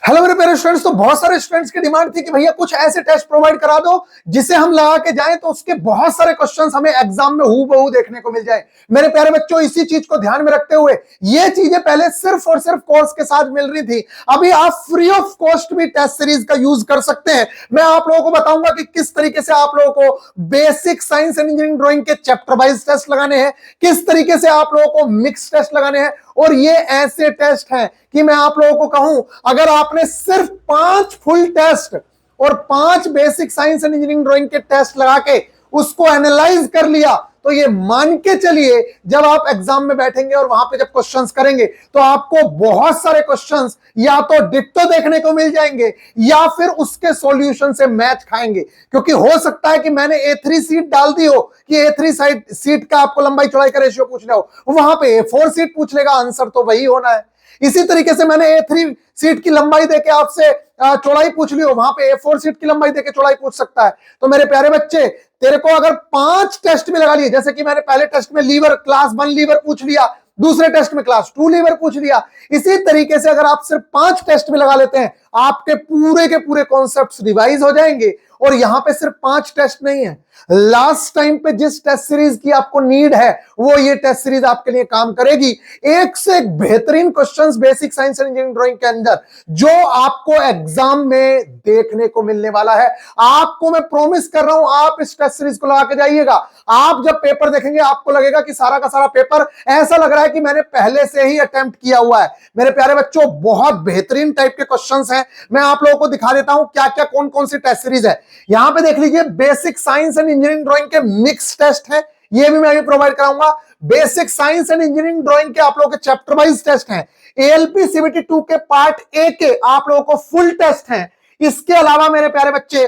Hello मेरे प्यारे students. तो बहुत सारे स्टूडेंट्स की डिमांड थी कि भैया कुछ ऐसे टेस्ट प्रोवाइड करा दो जिसे हम लगा के जाएं तो उसके बहुत सारे क्वेश्चंस हमें एग्जाम में हूबहू देखने को मिल जाए। मेरे प्यारे बच्चों, इसी चीज को ध्यान में रखते हुए ये चीजें पहले सिर्फ और सिर्फ कोर्स के साथ मिल रही थी, अभी आप फ्री ऑफ कॉस्ट भी टेस्ट सीरीज का यूज कर सकते हैं। मैं आप लोगों को बताऊंगा कि किस तरीके से आप लोगों को basic science and engineering drawing के चैप्टर वाइज टेस्ट लगाने हैं, किस तरीके से आप लोगों को मिक्स टेस्ट लगाने हैं। और ये ऐसे टेस्ट हैं कि मैं आप लोगों को कहूं, अगर आपने सिर्फ 5 फुल टेस्ट और 5 basic science and engineering drawing के टेस्ट लगा के उसको एनालाइज कर लिया तो ये मान के चलिए जब आप एग्जाम में बैठेंगे और वहां पे जब क्वेश्चंस करेंगे तो आपको बहुत सारे क्वेश्चंस या तो डिट्टो देखने को मिल जाएंगे या फिर उसके सॉल्यूशन से मैच खाएंगे। क्योंकि हो सकता है कि मैंने A3 सीट डाल दी हो कि A3 सीट का आपको लंबाई चौड़ाई का रेशियो पूछना हो, वहां पे A4 सीट पूछ लेगा, आंसर तो वही होना है। इसी तरीके से मैंने A3 सीट की लंबाई देके आपसे चौड़ाई पूछ ली हो, वहां पे A4 सीट की लंबाई देके चौड़ाई पूछ सकता है। तो मेरे प्यारे बच्चे, तेरे को अगर 5 टेस्ट भी लगा लिए, जैसे कि मैंने पहले टेस्ट में लीवर क्लास 1 लीवर पूछ लिया, दूसरे टेस्ट में क्लास 2 लीवर पूछ लिया, इसी तरीके से अगर आप सिर्फ 5 टेस्ट भी लगा लेते हैं आपके पूरे के पूरे कॉन्सेप्ट्स रिवाइज हो जाएंगे। और यहां पे सिर्फ 5 टेस्ट नहीं है, लास्ट टाइम पे जिस टेस्ट सीरीज की आपको नीड है वो ये टेस्ट सीरीज आपके लिए काम करेगी। एक से एक बेहतरीन questions basic science and engineering drawing के अंदर जो आपको एग्जाम में देखने को मिलने वाला है। आपको मैं प्रॉमिस कर रहा हूं, आप इस टेस्ट सीरीज को लगा के जाइएगा। आप जब पेपर देखेंगे आपको लगेगा कि सारा का सारा पेपर ऐसा लग रहा है कि मैंने पहले से ही अटेम्प्ट किया हुआ है। मेरे प्यारे बच्चों, बहुत बेहतरीन टाइप के क्वेश्चंस हैं। मैं आप लोगों को दिखा देता हूं क्या क्या कौन कौन सी टेस्ट सीरीज है। यहां पे देख लीजिए, basic science and engineering drawing के मिक्स टेस्ट है, ये भी मैं भी प्रोवाइड कराऊंगा। Basic science and engineering drawing के आप लोगों के चैप्टर वाइज टेस्ट हैं। ALP CBT 2 के पार्ट ए के आप लोगों को फुल टेस्ट हैं। इसके अलावा मेरे प्यारे बच्चे,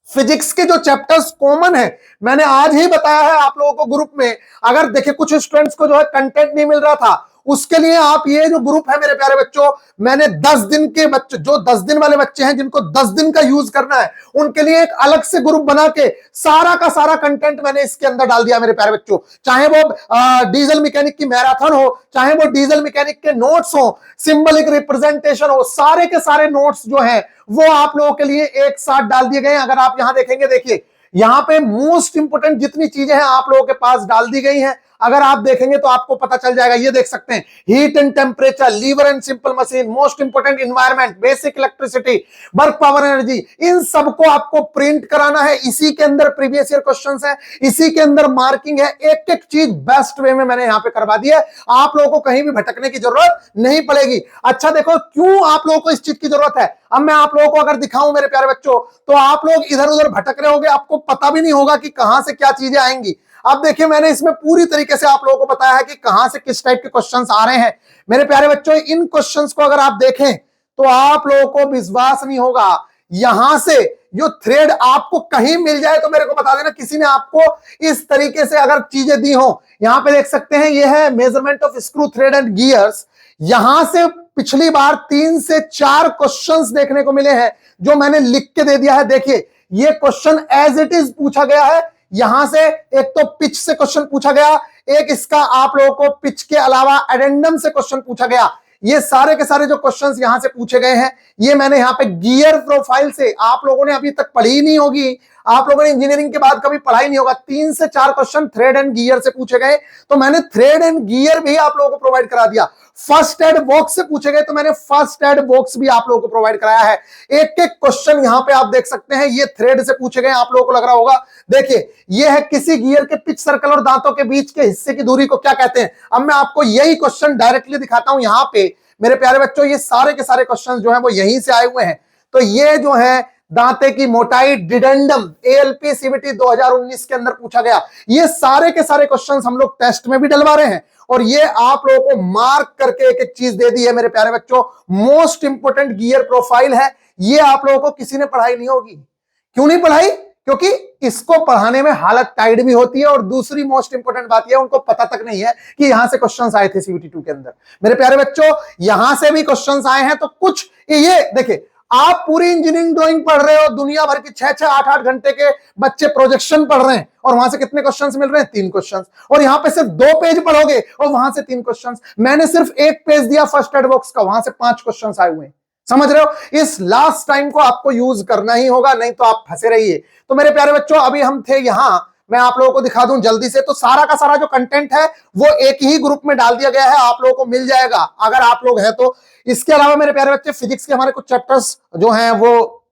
फिजिक्स के जो चैप्टर्स कॉमन है, मैंने आज ही बताया है आप लोगों को ग्रुप में। अगर देखिए कुछ स्टूडेंट्स को जो है कंटेंट नहीं मिल रहा था, उसके लिए आप ये जो ग्रुप है मेरे प्यारे बच्चों, मैंने 10 दिन के बच्चे, जो 10 दिन वाले बच्चे हैं जिनको 10 दिन का यूज करना है, उनके लिए एक अलग से ग्रुप बना के सारा का सारा कंटेंट मैंने इसके अंदर डाल दिया मेरे प्यारे बच्चों। चाहे वो डीजल मैकेनिक की मैराथन हो, चाहे वो डीजल मैकेनिक के नोट्स हो, सिंबलिक रिप्रेजेंटेशन हो, सारे के सारे नोट्स जो है वो आप लोगों के लिए एक साथ डाल दिए गए हैं। अगर आप यहां देखेंगे, देखिए यहां पे मोस्ट इंपोर्टेंट जितनी चीजें हैं आप लोगों के पास डाल दी गई हैं। अगर आप देखेंगे तो आपको पता चल जाएगा। ये देख सकते हैं, heat and temperature, lever and simple machine, most important environment, basic electricity, work power energy, इन सबको आपको प्रिंट कराना है। इसी के अंदर प्रीवियस ईयर क्वेश्चंस है, इसी के अंदर मार्किंग है। एक एक चीज बेस्ट वे में मैंने यहां पे करवा दी है, आप लोगों को कहीं भी भटकने की जरूरत नहीं पड़ेगी। अच्छा देखो, क्यों आप लोगों को इस चीज की जरूरत है, अब मैं आप लोगों को अगर दिखाऊं मेरे प्यारे बच्चों, तो आप लोग इधर उधर भटक रहे होंगे, आपको पता भी नहीं होगा कि कहां से क्या चीजें आएंगी। अब देखिए, मैंने इसमें पूरी तरीके से आप लोगों को बताया है कि कहां से किस टाइप के क्वेश्चंस आ रहे हैं। मेरे प्यारे बच्चों, इन क्वेश्चंस को अगर आप देखें तो आप लोगों को विश्वास नहीं होगा। यहां से जो थ्रेड आपको कहीं मिल जाए तो मेरे को बता देना, किसी ने आपको इस तरीके से अगर चीजें दी हो। यहां पे देख सकते हैं, ये है measurement of screw thread and gears. यहां से पिछली बार 3 से 4 क्वेश्चंस देखने को मिले हैं जो मैंने लिख के दे दिया है। देखिए, ये क्वेश्चन एज इट इज पूछा गया है। यहां से एक तो पिच से क्वेश्चन पूछा गया, एक इसका आप लोगों को पिच के अलावा एडेंडम से क्वेश्चन पूछा गया। ये सारे के सारे जो क्वेश्चंस यहां से पूछे गए हैं, ये मैंने यहां पे गियर प्रोफाइल से, आप लोगों ने अभी तक पढ़ी ही नहीं होगी, आप लोगों ने इंजीनियरिंग के बाद कभी पढ़ाई नहीं होगा। 3 से 4 क्वेश्चन थ्रेड एंड गियर से पूछे गए, तो मैंने थ्रेड एंड गियर भी आप लोगों को प्रोवाइड करा दिया। फर्स्ट एड बॉक्स से पूछे गए तो मैंने फर्स्ट एड बॉक्स भी आप लोगों को प्रोवाइड कराया है। एक एक क्वेश्चन यहां पे आप देख सकते हैं, ये थ्रेड से पूछे गए, आप लोगों को लग रहा होगा। देखिए, ये है किसी गियर के पिच सर्कल और दांतों के बीच के हिस्से की दूरी को क्या कहते हैं। अब मैं आपको यही क्वेश्चन डायरेक्टली दिखाता हूं यहां पे। मेरे प्यारे बच्चों, ये सारे के सारे क्वेश्चन जो है वो यहीं से आए हुए हैं। तो ये जो है दांते की मोटाई डिडेंडम, ALP CBT 2019 के अंदर पूछा गया। ये सारे के सारे क्वेश्चंस हम लोग टेस्ट में भी डलवा रहे हैं और ये आप लोगों को मार्क करके एक एक चीज दे दी है मेरे प्यारे बच्चों। मोस्ट इंपोर्टेंट गियर प्रोफाइल है, ये आप लोगों को किसी ने पढ़ाई नहीं होगी। क्यों नहीं पढ़ाई? क्योंकि इसको पढ़ाने में हालत टाइट भी होती है और दूसरी मोस्ट इंपोर्टेंट बात यह, उनको पता तक नहीं है कि यहां से क्वेश्चंस आए थे CBT 2 के अंदर। मेरे प्यारे बच्चों, यहां से भी क्वेश्चंस आए हैं। तो कुछ ये देखिए, आप पूरी इंजीनियरिंग ड्राइंग पढ़ रहे हो, दुनिया भर की 6-6, 8-8 घंटे के बच्चे प्रोजेक्शन पढ़ रहे हैं और वहां से कितने क्वेश्चंस मिल रहे हैं? 3 क्वेश्चंस। और यहां पे सिर्फ 2 पेज पढ़ोगे और वहां से 3 क्वेश्चंस। मैंने सिर्फ 1 पेज दिया फर्स्ट एड बॉक्स का, वहां से 5 क्वेश्चंस आए हुए हैं। समझ रहे हो? इस लास्ट टाइम को आपको यूज करना ही होगा, नहीं तो आप फंसे रहिए। तो मेरे प्यारे बच्चों, अभी हम थे यहां, मैं आप लोगों को दिखा दूं जल्दी से। तो सारा का सारा जो कंटेंट है वो एक ही ग्रुप में डाल दिया गया है, आप लोगों को मिल जाएगा अगर आप लोग हैं तो। इसके अलावा मेरे प्यारे बच्चे, फिजिक्स के हमारे कुछ चैप्टर्स जो हैं वो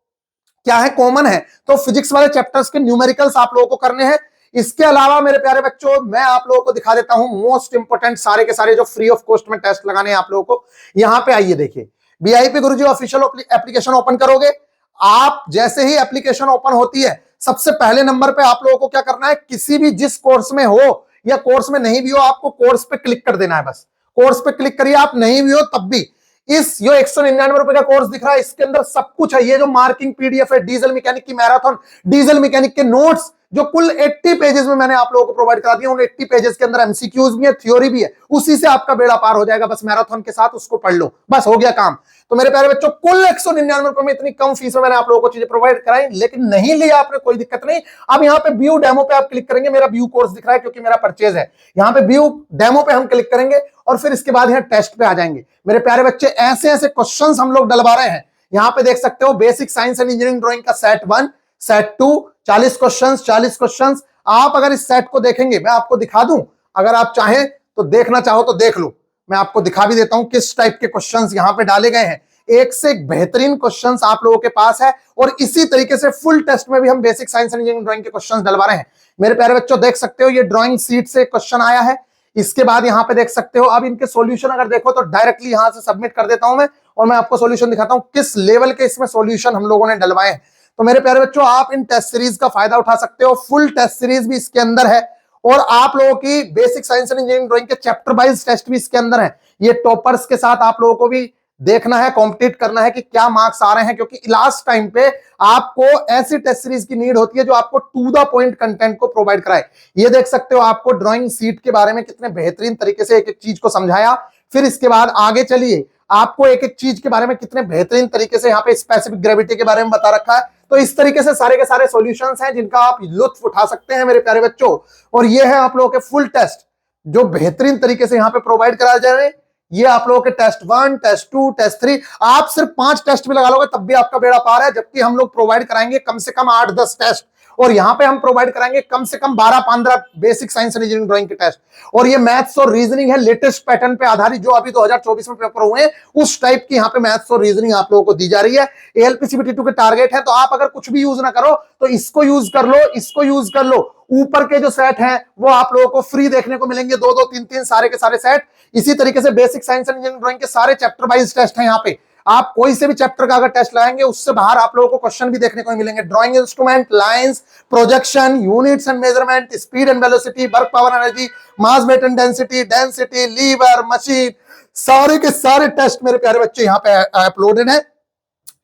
क्या है, कॉमन है। तो फिजिक्स वाले चैप्टर्स के न्यूमेरिकल्स आप लोगों को करने हैं। इसके अलावा मेरे प्यारे बच्चों, मैं आप लोगों को दिखा देता हूं मोस्ट इंपोर्टेंट सारे के सारे जो फ्री ऑफ कॉस्ट में टेस्ट लगाने हैं आप लोगों को। यहां पे आइए, देखिए बीआईपी गुरुजी ऑफिशियल एप्लीकेशन ओपन करोगे। आप जैसे ही एप्लीकेशन ओपन होती है, सबसे पहले नंबर पे आप लोगों को क्या करना है, किसी भी जिस कोर्स में हो या कोर्स में नहीं भी हो, आपको कोर्स पे क्लिक कर देना है। बस कोर्स पे क्लिक करिए, आप नहीं भी हो तब भी। इस जो 199 रुपए का कोर्स दिख रहा है, इसके अंदर सब कुछ है। ये जो मार्किंग पीडीएफ है, डीजल मैकेनिक की मैराथन, डीजल मैकेनिक के नोट्स जो कुल 80 पेजेस में मैंने आप लोगों को प्रोवाइड करा दिया। उन 80 पेजेस के अंदर एमसीक्यूज भी है, थ्योरी भी है। उसी से आपका बेड़ा पार हो जाएगा। बस मैराथन के साथ उसको पढ़ लो, बस हो गया काम। तो मेरे प्यारे बच्चों, कुल 199 रुपए में इतनी कम फीस में मैंने आप लोगों को चीजें प्रोवाइड कराई, लेकिन नहीं लिया आपने, कोई दिक्कत नहीं। अब यहाँ पे व्यू डेमो पे आप क्लिक करेंगे, मेरा व्यू कोर्स दिख रहा है क्योंकि मेरा परचेज है। यहाँ पे व्यू डेमो पे हम क्लिक करेंगे और फिर इसके बाद यहाँ टेस्ट पे आ जाएंगे। मेरे प्यारे बच्चे, ऐसे ऐसे क्वेश्चंस हम लोग डलवा रहे हैं। यहाँ पे देख सकते हो, basic science and engineering drawing का सेट 1, सेट 2, 40 क्वेश्चंस। आप अगर इस सेट को देखेंगे, मैं आपको दिखा दूं, अगर आप चाहें तो देखना चाहो तो देख लो। मैं आपको दिखा भी देता हूं किस टाइप के क्वेश्चंस यहां पे डाले गए हैं। एक से एक बेहतरीन क्वेश्चंस आप लोगों के पास है, और इसी तरीके से फुल टेस्ट में भी हम basic science and engineering drawing के क्वेश्चंस डलवा रहे हैं। मेरे प्यारे बच्चों, देख सकते हो ये ड्राइंग सीट से क्वेश्चन आया है। इसके बाद यहां पे देख सकते हो, अब इनके सॉल्यूशन अगर देखो तो डायरेक्टली यहां से सबमिट कर देता हूं मैं, और मैं आपको सॉल्यूशन दिखाता हूं किस लेवल के इसमें सॉल्यूशन हम लोगों ने डलवाए हैं। तो मेरे प्यारे बच्चों, आप इन टेस्ट सीरीज का फायदा उठा सकते हो। फुल टेस्ट सीरीज भी इसके अंदर है, और आप लोगों की basic science and engineering drawing के चैप्टर वाइज टेस्ट भी इसके अंदर है। ये टॉपर्स के साथ आप लोगों को भी देखना है, कॉम्पिटिट करना है कि क्या मार्क्स आ रहे हैं, क्योंकि लास्ट टाइम पे आपको ऐसी टेस्ट सीरीज की नीड होती है जो आपको टू द पॉइंट कंटेंट को प्रोवाइड कराए। ये देख सकते हो, आपको ड्राइंग सीट के बारे में कितने बेहतरीन तरीके से एक एक चीज को समझाया। फिर इसके बाद आगे चलिए, आपको एक एक चीज के बारे में कितने बेहतरीन तरीके से यहाँ पे स्पेसिफिक ग्रेविटी के बारे में बता रखा है। तो इस तरीके से सारे के सारे सॉल्यूशंस हैं जिनका आप लुत्फ उठा सकते हैं मेरे प्यारे बच्चों। और ये है आप लोगों के फुल टेस्ट जो बेहतरीन तरीके से यहाँ पे प्रोवाइड कराए जा रहे हैं। ये आप लोगों के टेस्ट 1, टेस्ट 2, टेस्ट 3, आप सिर्फ 5 टेस्ट भी लगा लोगे तब भी आपका बेड़ा पार है। जबकि हम लोग प्रोवाइड कराएंगे कम से कम 8-10 टेस्ट, और यहां पे हम प्रोवाइड कराएंगे कम से कम 12-15 basic science and engineering drawing के टेस्ट। और ये मैथ्स और रीजनिंग है, लेटेस्ट पैटर्न पे आधारित, जो अभी 2024 में पेपर हुए हैं उस टाइप की यहाँ पे मैथ्स और रीजनिंग आप लोगों को दी जा रही है। ALPCBT2 के टारगेट है, तो आप अगर कुछ भी यूज ना करो तो इसको यूज कर लो, इसको यूज कर लो। ऊपर के जो सेट हैं वो आप लोगों को फ्री देखने को मिलेंगे, 2-2, 3-3 सारे के सारे सेट। इसी तरीके से basic science and engineering drawing के सारे चैप्टर वाइज टेस्ट हैं यहाँ पे। आप कोई से भी चैप्टर का अगर टेस्ट लगाएंगे उससे बाहर आप लोगों को क्वेश्चन भी देखने को मिलेंगे। Drawing instrument, lines, projection, units and measurement, speed and velocity, work power energy, mass weight and density, lever, machine, सारे के सारे टेस्ट मेरे प्यारे बच्चे यहाँ पे अपलोडेड है।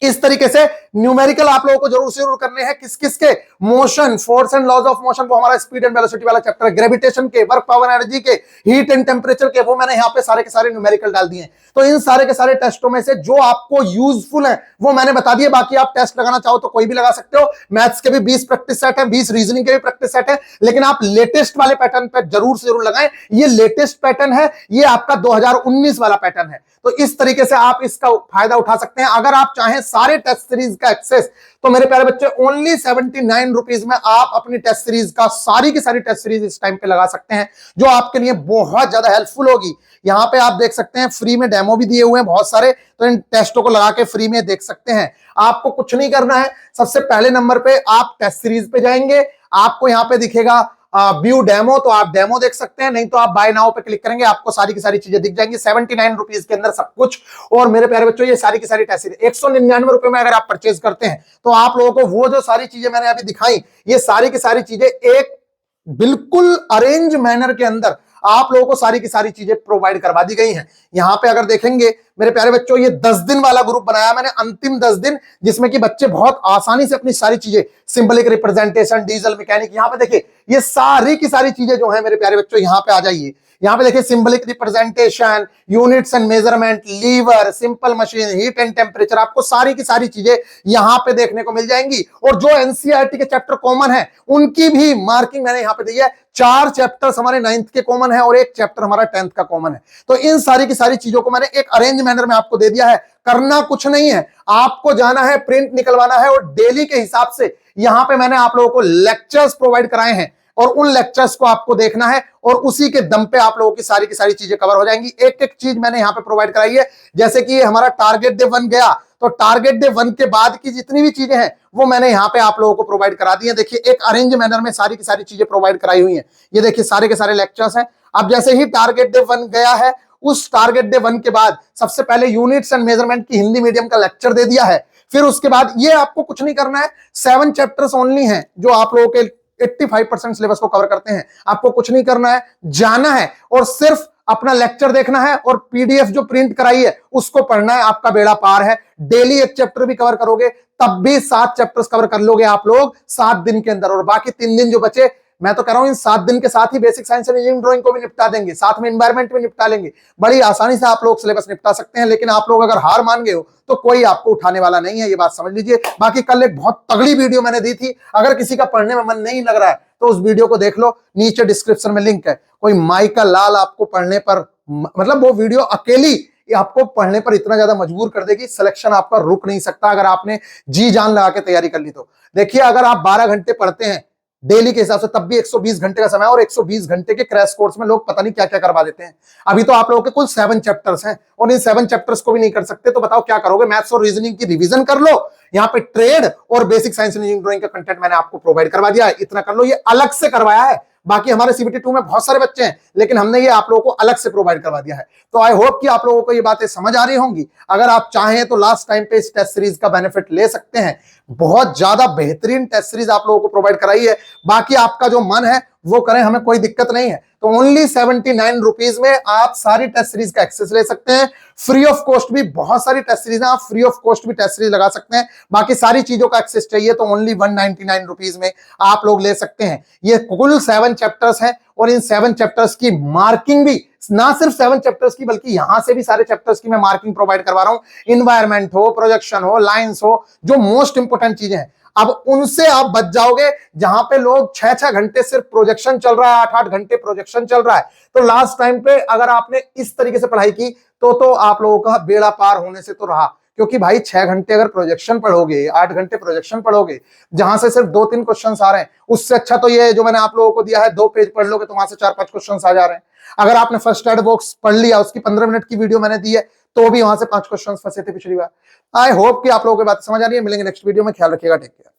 इस तरीके से न्यूमेरिकल आप लोगों को जरूर से जरूर करने हैं। किस किस के? Motion, force and laws of motion, वो हमारा स्पीड एंड वेलोसिटी वाला चैप्टर है। ग्रेविटेशन के, वर्क पावर एनर्जी के, हीट एंड टेम्परेचर के, वो मैंने यहाँ पे सारे के सारे न्यूमेरिकल डाल दिए हैं। तो इन सारे के सारे टेस्टों में से जो आपको यूजफुल है वो मैंने बता दिए। बाकी आप टेस्ट लगाना चाहो तो कोई भी लगा सकते हो। मैथ्स के भी 20 प्रैक्टिस सेट है, 20 रीजनिंग के भी प्रैक्टिस सेट है, लेकिन आप लेटेस्ट वाले पैटर्न पर जरूर से जरूर लगाएं। ये लेटेस्ट पैटर्न है, ये आपका 2019 वाला पैटर्न है। तो इस तरीके से आप इसका फायदा उठा सकते हैं। अगर आप चाहें सारे टेस्ट सीरीज का एक्सेस, तो मेरे प्यारे बच्चे ओनली 79 रुपीज में आप अपनी टेस्ट सीरीज का सारी की सारी टेस्ट सीरीज इस टाइम पे लगा सकते हैं, जो आपके लिए बहुत ज्यादा हेल्पफुल होगी। यहां पे आप देख सकते हैं फ्री में डेमो भी दिए हुए हैं बहुत सारे, तो इन टेस्टों को लगा के फ्री में देख सकते हैं। आपको कुछ नहीं करना है, सबसे पहले नंबर पे आप टेस्ट सीरीज पे जाएंगे, आपको यहां पे दिखेगा व्यू डेमो, तो आप डेमो देख सकते हैं, नहीं तो आप बाय नाउ पे क्लिक करेंगे, आपको सारी की सारी चीजें दिख जाएंगी। 79 रुपीज के अंदर सब कुछ। और मेरे प्यारे बच्चों, ये सारी की सारी टेस्ट सीरीज 199 रुपए में अगर आप परचेज करते हैं तो आप लोगों को वो जो सारी चीजें मैंने अभी दिखाई, ये सारी की सारी चीजें एक बिल्कुल अरेंज मैनर के अंदर आप लोगों को सारी की सारी चीजें प्रोवाइड करवा दी गई हैं। यहां पे अगर देखेंगे मेरे प्यारे बच्चों, ये 10 दिन वाला ग्रुप बनाया मैंने, अंतिम 10 दिन, जिसमें कि बच्चे बहुत आसानी से अपनी सारी चीजें, सिंबलिक रिप्रेजेंटेशन, डीजल मैकेनिक, यहां पे देखिए ये सारी की सारी चीजें जो है मेरे प्यारे बच्चों, यहां पे आ जाइए। यहाँ पे देखिए symbolic representation, units and measurement, lever, simple machine, heat and temperature, आपको सारी की सारी चीजें यहाँ पे देखने को मिल जाएंगी। और जो एनसीईआरटी के चैप्टर कॉमन है उनकी भी मार्किंग मैंने यहाँ पे दी है। 4 चैप्टर्स हमारे 9th के कॉमन है और 1 चैप्टर हमारा 10th का कॉमन है। तो इन सारी की सारी चीजों को मैंने एक अरेंज मैनर में आपको दे दिया है। करना कुछ नहीं है, आपको जाना है, प्रिंट निकलवाना है और डेली के हिसाब से यहां पे मैंने आप लोगों को लेक्चर्स प्रोवाइड कराए हैं और उन लेक्चर्स को आपको देखना है और उसी के दम पे आप लोगों की सारी चीजें कवर हो जाएंगी। एक एक चीज मैंने यहां पे प्रोवाइड कराई है। जैसे कि ये हमारा टारगेट डे 1 गया, तो टारगेट डे 1 के बाद की जितनी भी चीजें हैं वो मैंने यहां पे आप लोगों को प्रोवाइड करा दी है। देखिए एक अरेंज मैनर में सारी की सारी चीजें प्रोवाइड कराई हुई हैं। ये देखिए सारे के सारे लेक्चर्स हैं। अब जैसे ही टारगेट डे 1 गया है, उस टारगेट डे 1 के बाद सबसे पहले यूनिट्स एंड मेजरमेंट की हिंदी मीडियम का लेक्चर दे दिया है। फिर उसके बाद ये आपको कुछ नहीं करना है, 7 चैप्टर्स ओनली हैं जो आप लोगों के 85% सिलेबस को कवर करते हैं। आपको कुछ नहीं करना है, जाना है और सिर्फ अपना लेक्चर देखना है और पीडीएफ जो प्रिंट कराई है उसको पढ़ना है। आपका बेड़ा पार है। डेली 1 चैप्टर भी कवर करोगे तब भी 7 चैप्टर्स कवर कर लोगे आप लोग 7 दिन के अंदर। और बाकी 3 दिन जो बचे, मैं तो कह रहा हूं इन 7 दिन के साथ ही basic science and engineering drawing को भी निपटा देंगे, साथ में एनवायरमेंट भी निपटा लेंगे। बड़ी आसानी से आप लोग सिलेबस निपटा सकते हैं। लेकिन आप लोग अगर हार मान गए हो तो कोई आपको उठाने वाला नहीं है, ये बात समझ लीजिए। बाकी कल एक बहुत तगड़ी वीडियो मैंने दी थी, अगर किसी का पढ़ने में मन नहीं लग रहा है तो उस वीडियो को देख लो, नीचे डिस्क्रिप्शन में लिंक है। कोई माइका लाल आपको पढ़ने पर, मतलब वो वीडियो अकेली आपको पढ़ने पर इतना ज्यादा मजबूर कर देगी, सिलेक्शन आपका रुक नहीं सकता अगर आपने जी जान लगा के तैयारी कर ली तो। देखिए अगर आप 12 घंटे पढ़ते हैं डेली के हिसाब से तब भी 120 घंटे का समय, और 120 घंटे के क्रैश कोर्स में लोग पता नहीं क्या क्या करवा देते हैं। अभी तो आप लोगों के कुल 7 चैप्टर्स हैं और इन 7 चैप्टर्स को भी नहीं कर सकते तो बताओ क्या करोगे। मैथ्स और रीजनिंग की रिवीजन कर लो, यहाँ पे ट्रेड और basic science and engineering drawing का कंटेंट मैंने आपको प्रोवाइड करवा दिया है, इतना कर लो। ये अलग से करवाया है, बाकी हमारे सीबीटी 2 में बहुत सारे बच्चे हैं लेकिन हमने ये आप लोगों को अलग से प्रोवाइड करवा दिया है। तो आई होप कि आप लोगों को ये बातें समझ आ रही होंगी। अगर आप चाहें तो लास्ट टाइम पे इस टेस्ट सीरीज का बेनिफिट ले सकते हैं। बहुत ज्यादा बेहतरीन टेस्ट सीरीज आप लोगों को प्रोवाइड कराई है। बाकी आपका जो मन है वो करें, हमें कोई दिक्कत नहीं है। तो ओनली 79 रुपीज में आप सारी टेस्ट सीरीज का एक्सेस ले सकते हैं। फ्री ऑफ कॉस्ट भी बहुत सारी टेस्ट सीरीज है, आप फ्री ऑफ कॉस्ट भी टेस्ट सीरीज लगा सकते हैं। बाकी सारी चीजों का एक्सेस चाहिए तो ओनली 199 रुपीज में आप लोग ले सकते हैं। ये कुल 7 चैप्टर्स हैं और इन 7 चैप्टर्स की मार्किंग भी, ना सिर्फ 7 चैप्टर्स की बल्कि यहां से भी सारे चैप्टर्स की मैं मार्किंग प्रोवाइड करवा रहा हूं। इन्वायरमेंट हो, प्रोजेक्शन हो, लाइंस हो, जो मोस्ट इंपोर्टेंट चीजें हैं, अब उनसे आप बच जाओगे। जहां पे लोग 6-6 घंटे सिर्फ प्रोजेक्शन चल रहा है, 8-8 घंटे प्रोजेक्शन चल रहा है, तो लास्ट टाइम पे अगर आपने इस तरीके से पढ़ाई की तो आप लोगों का बेड़ा पार होने से तो रहा। क्योंकि भाई 6 घंटे अगर प्रोजेक्शन पढ़ोगे, 8 घंटे प्रोजेक्शन पढ़ोगे, जहां से सिर्फ 2-3 क्वेश्चन आ रहे हैं, उससे अच्छा तो ये जो मैंने आप लोगों को दिया है 2 पेज पढ़ लोगे तो वहां से 4-5 क्वेश्चन आ जा रहे हैं। अगर आपने फर्स्ट एड बॉक्स पढ़ लिया, उसकी 15 मिनट की वीडियो मैंने दी है, तो भी वहां से 5 क्वेश्चन फंसे थे पिछली बार। आई होप कि आप लोगों की बात समझ आ रही है। मिलेंगे नेक्स्ट वीडियो में, ख्याल रखिएगा, टेक केयर।